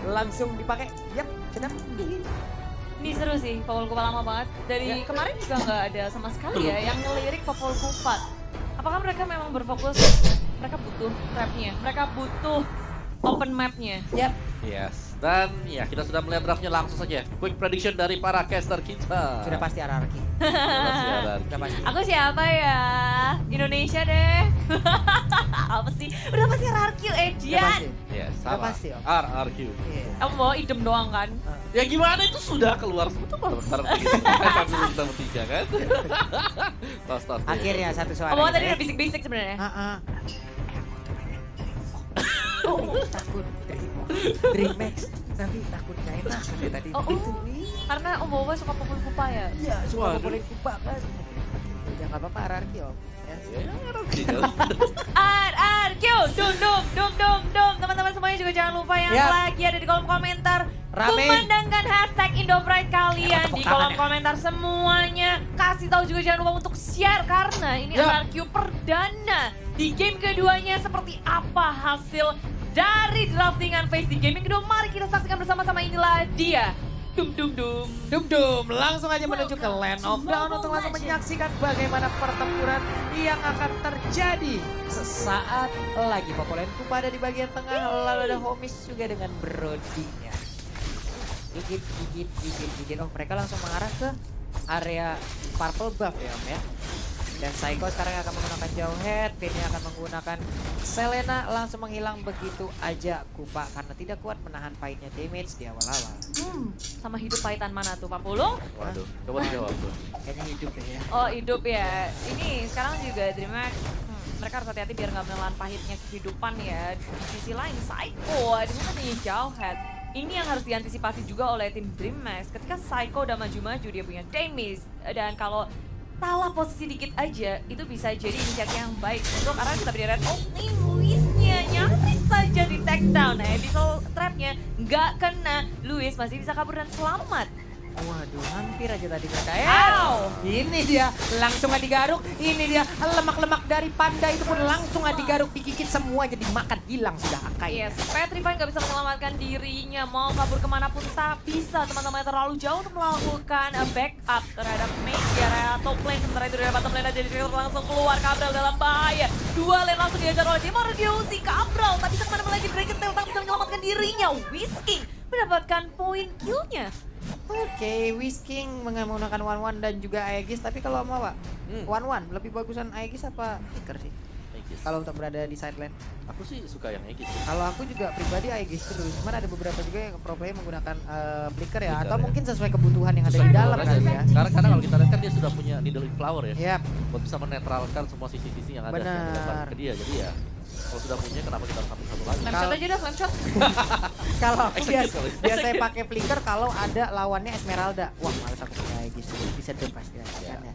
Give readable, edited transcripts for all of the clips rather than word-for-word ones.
langsung dipakai. Yap, sedap. Ini seru sih, Popol Kupa lama banget. Dari kemarin juga nggak ada sama sekali ya yang ngelirik Popol Kupa. Apakah mereka memang berfokus, mereka butuh trapnya, mereka butuh open mapnya. Yap. Yes, dan ya kita sudah melihat draftnya langsung saja. Quick prediction dari para caster kita. Sudah pasti RRQ. Sudah pasti. Aku siapa ya? Indonesia deh. Apa sih? Udah pasti RRQ, Sudah Edian. pasti. Ya, Sudah sama. pasti, Om. RRQ. Iya. Kamu mau idem doang kan? Ya gimana itu sudah keluar sebetulnya bareng gitu. Kami kita bertiga kan. Tos. Akhirnya satu suara. Kamu gitu tadi ya. udah bisik-bisik sebenarnya. Takut Dreammax tapi takut gak enak katanya tadi begitu nih. Karena Om Boba suka Popol Kupa ya? Iya, suka Waduh. boleh kupa kan. Ya nggak apa-apa RRQ Om. Ya. Ya, RRQ. RRQ, dum. Teman-teman semuanya juga jangan lupa yang Yap. lagi ada di kolom komentar. Rame. Kumandangkan hashtag Indopride kalian Tepuk di tangan kolom ya. komentar semuanya. Kasih tahu juga jangan lupa untuk share karena ini Yap. RRQ perdana. Di game keduanya seperti apa hasil dari draftingan phase di game yang kedua. Mari kita saksikan bersama-sama, inilah dia. Dum, langsung aja menuju ke Land of Dawn untuk langsung menyaksikan bagaimana pertempuran yang akan terjadi sesaat lagi. Popol Kupa ada di bagian tengah, lalu ada Homies juga dengan Brodinya. Gigit. Oh, mereka langsung mengarah ke area purple buff ya Om ya. Dan Psycho sekarang akan menggunakan jauh head, Penny akan menggunakan Selena, langsung menghilang begitu aja Kupa karena tidak kuat menahan fight-nya damage di awal-awal. Sama hidup pahitan mana tuh Pak Pulung? Waduh, coba dijawab tuh. Kayaknya hidup deh ya. Oh hidup ya. Ini sekarang juga Dreamhack, mereka harus hati-hati biar nggak menelan pahitnya kehidupan ya. Di sisi lain Psycho, di mana punya jauh head. Ini yang harus diantisipasi juga oleh tim DreamHack. Ketika Psycho udah maju-maju dia punya damage. Dan kalau salah posisi dikit aja, itu bisa jadi inisiatif yang baik untuk arah kita beri red opening. Luisnya nyaris saja di take down. Nah, Abyssal trapnya nggak kena. Luis masih bisa kabur dan selamat. Waduh, hampir aja tadi mereka ya. Ow! Ini dia, langsung aja digaruk. Ini dia, lemak-lemak dari panda itu pun langsung aja digaruk, digigit semua jadi makan, hilang sudah Akai. Yes, Petrify nggak bisa menyelamatkan dirinya. Mau kabur kemanapun tak bisa. Teman-teman terlalu jauh untuk melakukan backup terhadap mid di area top lane. Sementara itu dari bottom lane jadi langsung keluar. Cabral dalam bahaya. Dua lane langsung diajar oleh Timor Diosi. Cabral tak bisa kemana-mana lagi. Dragon Tail tak bisa menyelamatkan dirinya. Whisking mendapatkan poin killnya. Oke, Whisking menggunakan One dan juga Aegis, tapi kalau mau Pak, One lebih bagusan Aegis apa Flicker sih? Aegis. Kalau untuk berada di side lane. Aku sih suka yang Aegis. Kalau aku juga pribadi Aegis terus, cuman ada beberapa juga yang pro player menggunakan Flicker ya, Flicker atau ya. mungkin sesuai kebutuhan yang ada Sesuai di dalam kebutuhan kali aja ya. sih. Karena kalau kita lihat kan dia sudah punya Needle in Flower ya. Yap, Buat bisa menetralkan semua sisi-sisi yang ada yang Benar. dilempar ke dia. Jadi ya kalau sudah punya kenapa kita harus ambil satu lagi? Flame shot aja dah, flame shot. kalau aku Execute. biasanya pakai Flicker kalau ada lawannya Esmeralda. Wah, males aku punya Aegis, bisa deh pasti rasakannya.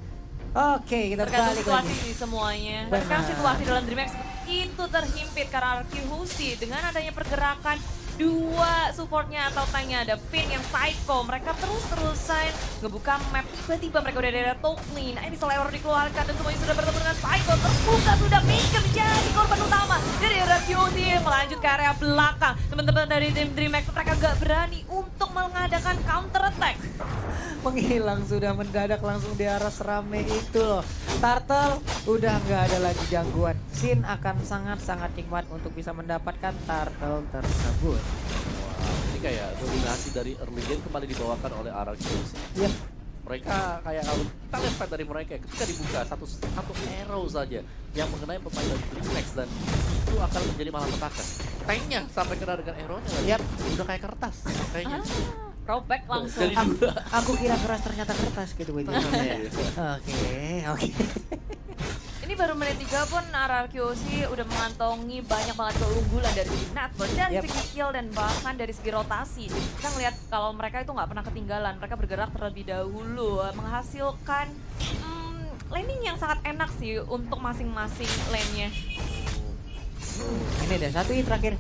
Oke, kita Tergantung balik situasi lagi. sih semuanya. Benar. Sekarang situasi dalam DreamHack itu terhimpit karena RQ Husi dengan adanya pergerakan dua supportnya atau tanknya ada Finn yang Psycho. Mereka terus-terusan ngebuka map. Tiba-tiba mereka udah ada top lane. Nah, ini error dikeluarkan dan semuanya sudah bertemu dengan Psycho. Terbuka sudah Maker menjadi korban utama dari RQ Husi melanjut ke area belakang. Teman-teman dari tim DreamHack mereka gak berani untuk mengadakan counter attack. Menghilang sudah mendadak langsung di arah serame itu loh. Turtle udah nggak ada lagi gangguan. Sin akan sangat-sangat nikmat untuk bisa mendapatkan turtle tersebut. Wah, ini kayak dominasi dari early game kembali dibawakan oleh RRQ. Iya. Mereka kayak kalau kita lihat fight dari mereka ketika dibuka satu arrow saja yang mengenai pemain dari DreamHack dan itu akan menjadi malapetaka. Tanknya sampai kena dengan arrow-nya lagi. Yap. Udah kayak kertas kayaknya. Throwback langsung. Jadi dua. Aku kira keras ternyata kertas gitu gue. Oke. Ini baru menit 3 pun RRQC udah mengantongi banyak banget keunggulan dari segi network, dari Yep. segi kill dan bahkan dari segi rotasi. Kita ngeliat kalau mereka itu nggak pernah ketinggalan, mereka bergerak terlebih dahulu, menghasilkan laning yang sangat enak sih untuk masing-masing lane-nya. Ini dia satu hit terakhir.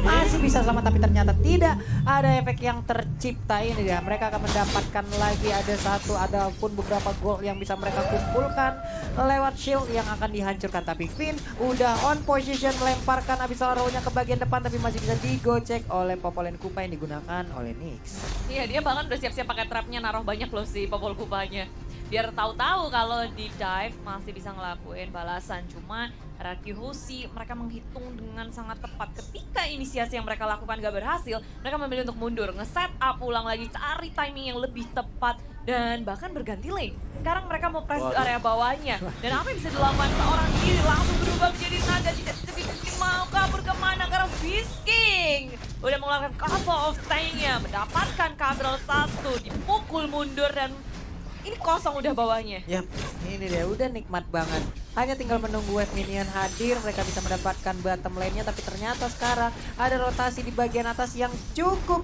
Masih bisa selamat tapi ternyata tidak ada efek yang tercipta. Ini dia, mereka akan mendapatkan lagi ada satu ataupun beberapa gol yang bisa mereka kumpulkan lewat shield yang akan dihancurkan. Tapi Finn udah on position melemparkan Abyssal Arrow-nya ke bagian depan tapi masih bisa digocek oleh Popolen Kupa yang digunakan oleh Nyx. Iya, dia bahkan udah siap-siap pakai trapnya, naruh banyak loh si Popol Kupanya. Biar tahu-tahu kalau di dive masih bisa ngelakuin balasan. Cuma RRQ Hoshi mereka menghitung dengan sangat tepat. Ketika inisiasi yang mereka lakukan gak berhasil, mereka memilih untuk mundur, nge-set up ulang lagi, cari timing yang lebih tepat, dan bahkan berganti lane. Sekarang mereka mau press di area bawahnya. Dan apa yang bisa dilakukan seorang diri langsung berubah menjadi naga, tidak mau kabur kemana karena Fisking udah mengeluarkan couple of tank-nya, mendapatkan Kadral 1, dipukul mundur dan ini kosong udah bawahnya. Yap, ini dia udah nikmat banget. Hanya tinggal menunggu wave minion hadir, mereka bisa mendapatkan bottom lane-nya. Tapi ternyata sekarang ada rotasi di bagian atas yang cukup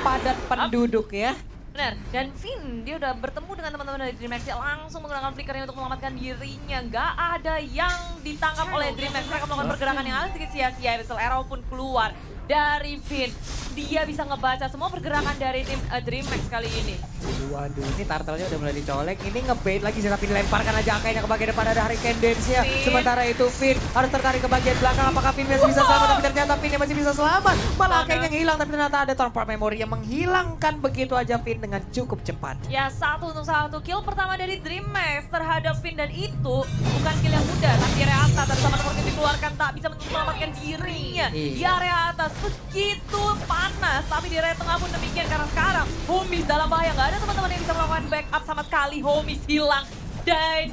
padat penduduk ya. Benar, dan Finn dia udah bertemu dengan teman-teman dari DreamHack, langsung menggunakan flickernya untuk menyelamatkan dirinya. Gak ada yang ditangkap oleh DreamHack, mereka melakukan pergerakan yang agak sedikit sia-sia. Abyssal Arrow pun keluar dari Finn. Dia bisa ngebaca semua pergerakan dari tim DreamHack kali ini. Waduh, ini turtle-nya udah mulai dicolek. Ini ngebait lagi sih, tapi dilemparkan aja angkanya ke bagian depan. Ada Hurricane Dance-nya. Sementara itu Finn harus tertarik ke bagian belakang. Apakah Finn masih bisa selamat? Tapi ternyata Finn masih bisa selamat. Malah angkanya hilang, tapi ternyata ada Torpor Memory yang menghilangkan begitu aja Finn dengan cukup cepat. Ya, 1-1 kill pertama dari DreamHack terhadap Finn, dan itu bukan kill yang mudah. Tapi area atas dan sama seperti dikeluarkan tak bisa menyelamatkan dirinya. Di area atas begitu panas, tapi di area tengah pun demikian karena sekarang Homies dalam bahaya. Nggak ada teman-teman yang bisa melakukan backup sama sekali. Homies hilang, dan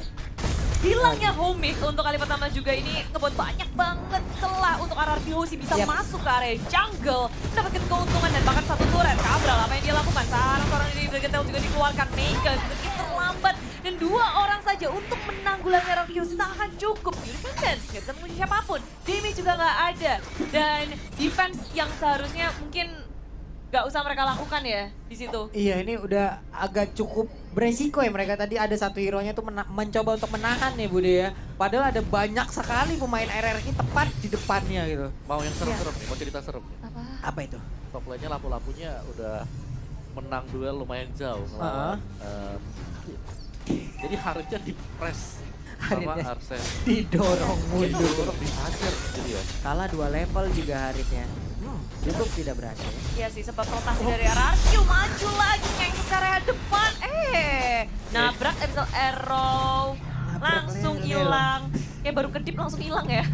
hilangnya Homies untuk kali pertama juga ini ngebuat banyak banget celah untuk RRQ Hoshi bisa masuk ke area jungle, mendapatkan keuntungan dan bahkan satu turret. Kadral apa yang dia lakukan? Sekarang seorang dari Bregetel juga dikeluarkan. Maker sedikit terlambat dan 2 orang saja untuk menanggulangi RRQ Hoshi tak akan cukup. Yurikan nggak bisa mengunci siapapun, damage juga nggak ada, dan defense yang seharusnya mungkin gak usah mereka lakukan ya di situ. Iya, ini udah agak cukup beresiko ya. Mereka tadi ada satu hero-nya tuh mencoba untuk menahan ya Bude ya. Padahal ada banyak sekali pemain RRQ tepat di depannya gitu. Mau yang serem-serem nih, mau cerita serem nih. Apa itu? Top lane-nya lampu-lampunya udah menang duel lumayan jauh melawan jadi harusnya di-press sama Arsene. Didorong mundur. Didorong, dihajar jadi ya. Kalah 2 level juga Haritnya. Cukup tidak berhasil. Iya sih, sebab rotasi dari RRQ maju lagi ngengkut ke area depan. Nabrak Abyssal Arrow, langsung hilang. Kayak baru kedip langsung hilang ya.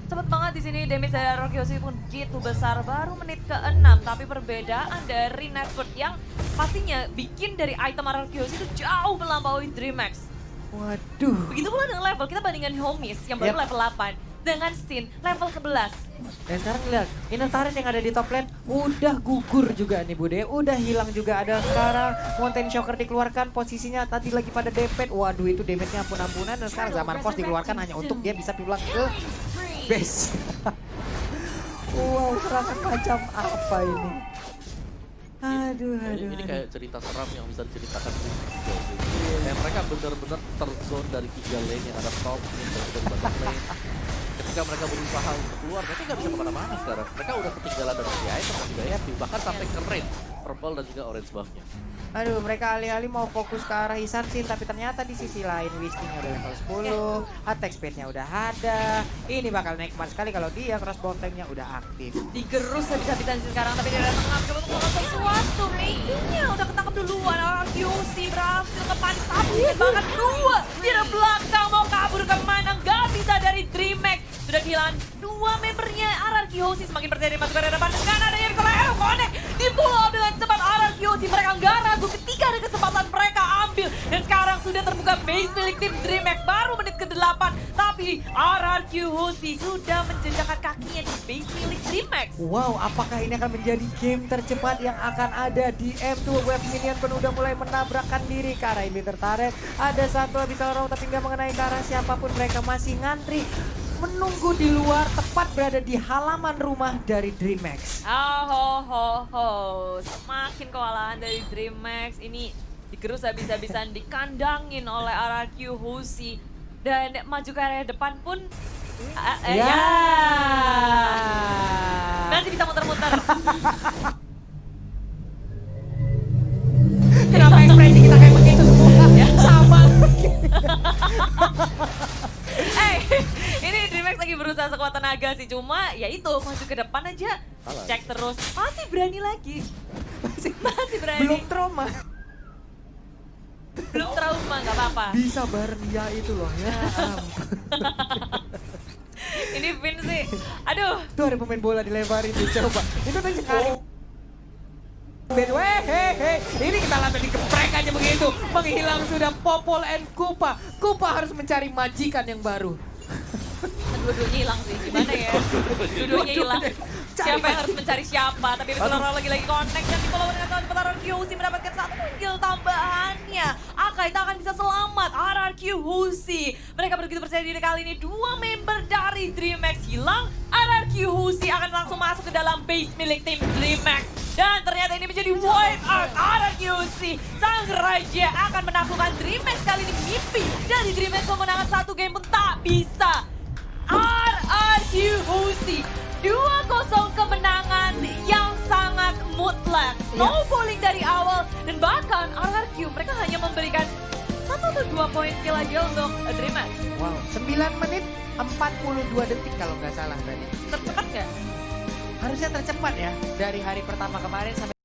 Cepet banget di sini damage dari RRQ Hoshi pun gitu besar, baru menit ke-6. Tapi perbedaan dari network yang pastinya bikin dari item RRQ Hoshi itu jauh melampaui DreamHack. Waduh. Begitu pula dengan level, kita bandingkan Homies yang baru level 8 dengan Sin level 11. Dan sekarang lihat, Inner Turret yang ada di top lane udah gugur juga nih Bude. Udah hilang juga. Ada sekarang Mountain Shocker dikeluarkan, posisinya tadi lagi pada depet. Waduh, itu damage-nya ampun-ampunan. Dan sekarang Zaman Force dikeluarkan hanya untuk dia bisa pulang ke base. Wow, serangan macam apa ini? Aduh. Ini kayak cerita seram yang bisa diceritakan di kayak mereka benar-benar terzone dari 3 lane yang ada top lane dan dari bottom lane. Ketika mereka berusaha untuk keluar, mereka nggak bisa kemana-mana sekarang. Mereka udah ketinggalan dari si item, juga happy, bahkan sampai ke red, purple dan juga orange buff-nya. Aduh, mereka alih-alih mau fokus ke arah Isansin, tapi ternyata di sisi lain Wistingnya udah level 10, attack speed-nya udah ada. Ini bakal nikmat sekali kalau dia crossbow tank-nya udah aktif. Digerus habis-habisan sekarang, tapi dia datang untuk melakukan sesuatu. Maybe-nya udah ketangkap duluan. RRQ Hoshi berhasil ngepanis satu, bahkan 2 di belakang. Mau kabur kemana? Gak bisa dari DreamHack. Sudah kehilangan 2 membernya. RRQ Hoshi semakin percaya masuk ke depan dengan adanya Abyssal Arrow connect di pull up dengan cepat. RRQ Hoshi mereka nggak ragu ketika ada kesempatan mereka ambil, dan sekarang sudah terbuka base milik tim DreamHack baru menit ke-8, tapi RRQ Hoshi sudah menjejakkan kakinya di base milik DreamHack. Wow, apakah ini akan menjadi game tercepat yang akan ada di M2? Wave Minion pun udah mulai menabrakkan diri ke arah ini tertarik. Ada satu Abyssal Arrow tapi nggak mengenai ke arah siapapun. Mereka masih ngantri menunggu di luar, tepat berada di halaman rumah dari DreamHack. Semakin kewalahan dari DreamHack. Ini digerus habis-habisan, dikandangin oleh RRQ Hoshi. Dan maju ke area depan pun Ya. Nanti bisa muter-muter. Kenapa ekspresi kita kayak begitu semua? Sama. Ini DreamHack lagi berusaha sekuat tenaga sih, cuma ya itu maju ke depan aja, Salah. cek terus, masih berani lagi, masih berani. Belum trauma. Belum trauma, nggak apa-apa. Bisa bareng dia itu loh ya. Ini Vin sih, aduh. Tuh ada pemain bola dilemparin tuh, coba. Itu tuh sekali. Ben, hei, ini kita lantas dikeprek aja begitu. Menghilang sudah Popol and Kupa. Kupa harus mencari majikan yang baru. Dua-duanya hilang sih, gimana ya? Dua-duanya hilang. Siapa yang harus mencari siapa? Tapi betul lagi connect dan di follow dengan pertarungan QC mendapatkan satu kill tambahannya. Akai tak akan bisa selamat. RRQ Husi. Mereka begitu percaya diri kali ini. Dua member dari DreamHack hilang. RRQ Husi akan langsung masuk ke dalam base milik tim DreamHack. Dan ternyata ini menjadi wipe out. RRQ Husi, sang raja akan menaklukkan DreamHack kali ini. Mimpi dari DreamHack memenangkan satu game pun tak bisa. RRQ Husi 2-0 kemenangan yang sangat mutlak. No bowling dari awal dan bahkan RRQ mereka hanya memberikan 1 atau 2 poin kill aja untuk DreamHack. Wow, 9 menit 42 detik kalau nggak salah tadi. Tercepat nggak? Harusnya tercepat ya dari hari pertama kemarin sampai